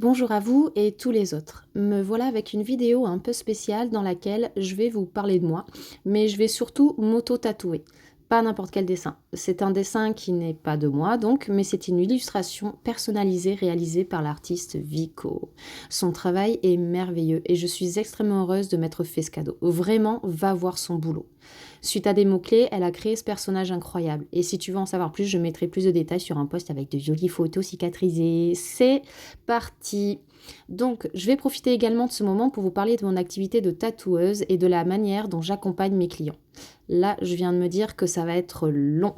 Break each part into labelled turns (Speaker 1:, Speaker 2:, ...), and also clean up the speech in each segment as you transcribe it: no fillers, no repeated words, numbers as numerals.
Speaker 1: Bonjour à vous et tous les autres. Me voilà avec une vidéo un peu spéciale dans laquelle je vais vous parler de moi, mais je vais surtout m'auto-tatouer. Pas n'importe quel dessin. C'est un dessin qui n'est pas de moi donc, mais c'est une illustration personnalisée réalisée par l'artiste Vico. Son travail est merveilleux et je suis extrêmement heureuse de m'être fait ce cadeau. Vraiment, va voir son boulot. Suite à des mots-clés, elle a créé ce personnage incroyable. Et si tu veux en savoir plus, je mettrai plus de détails sur un post avec de jolies photos cicatrisées. C'est parti. Donc, je vais profiter également de ce moment pour vous parler de mon activité de tatoueuse et de la manière dont j'accompagne mes clients. Là, je viens de me dire que ça va être long.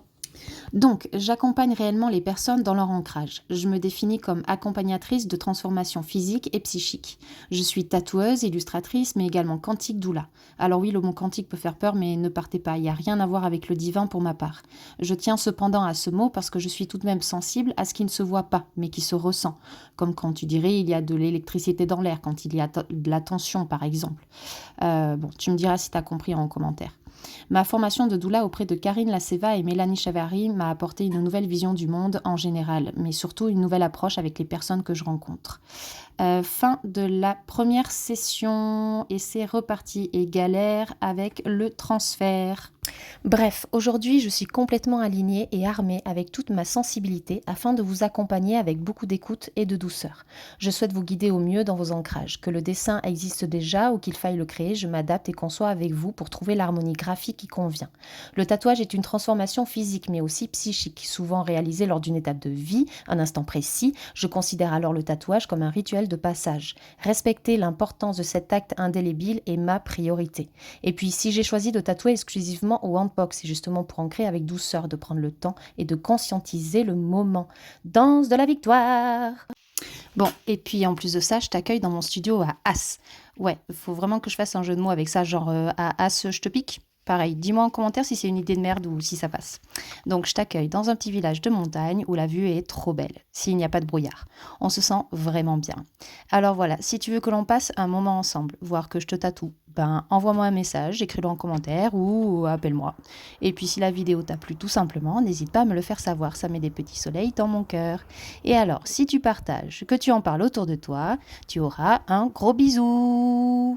Speaker 1: Donc, j'accompagne réellement les personnes dans leur ancrage. Je me définis comme accompagnatrice de transformation physique et psychique. Je suis tatoueuse, illustratrice, mais également quantique doula. Alors oui, le mot quantique peut faire peur, mais ne partez pas, il n'y a rien à voir avec le divin pour ma part. Je tiens cependant à ce mot parce que je suis tout de même sensible à ce qui ne se voit pas, mais qui se ressent. Comme quand tu dirais il y a de l'électricité dans l'air, quand il y a de la tension par exemple. Bon, tu me diras si tu as compris en commentaire. Ma formation de doula auprès de Karine Laceva et Mélanie Chavari m'a apporté une nouvelle vision du monde en général, mais surtout une nouvelle approche avec les personnes que je rencontre. Fin de la première session et c'est reparti et galère avec le transfert. Bref, aujourd'hui je suis complètement alignée et armée avec toute ma sensibilité afin de vous accompagner avec beaucoup d'écoute et de douceur. Je souhaite vous guider au mieux dans vos ancrages. Que le dessin existe déjà ou qu'il faille le créer, je m'adapte et conçois avec vous pour trouver l'harmonie graphique qui convient. Le tatouage est une transformation physique mais aussi psychique, souvent réalisée lors d'une étape de vie, un instant précis. Je considère alors le tatouage comme un rituel de passage. Respecter l'importance de cet acte indélébile est ma priorité. Et puis si j'ai choisi de tatouer exclusivement au handbox, c'est justement pour ancrer avec douceur, de prendre le temps et de conscientiser le moment. Danse de la victoire! Bon, et puis en plus de ça, je t'accueille dans mon studio à As. Ouais, il faut vraiment que je fasse un jeu de mots avec ça, genre à As, je te pique. Pareil, dis-moi en commentaire si c'est une idée de merde ou si ça passe. Donc je t'accueille dans un petit village de montagne où la vue est trop belle, s'il n'y a pas de brouillard. On se sent vraiment bien. Alors voilà, si tu veux que l'on passe un moment ensemble, voire que je te tatoue, ben envoie-moi un message, écris-le en commentaire ou appelle-moi. Et puis si la vidéo t'a plu tout simplement, n'hésite pas à me le faire savoir, ça met des petits soleils dans mon cœur. Et alors, si tu partages, que tu en parles autour de toi, tu auras un gros bisou.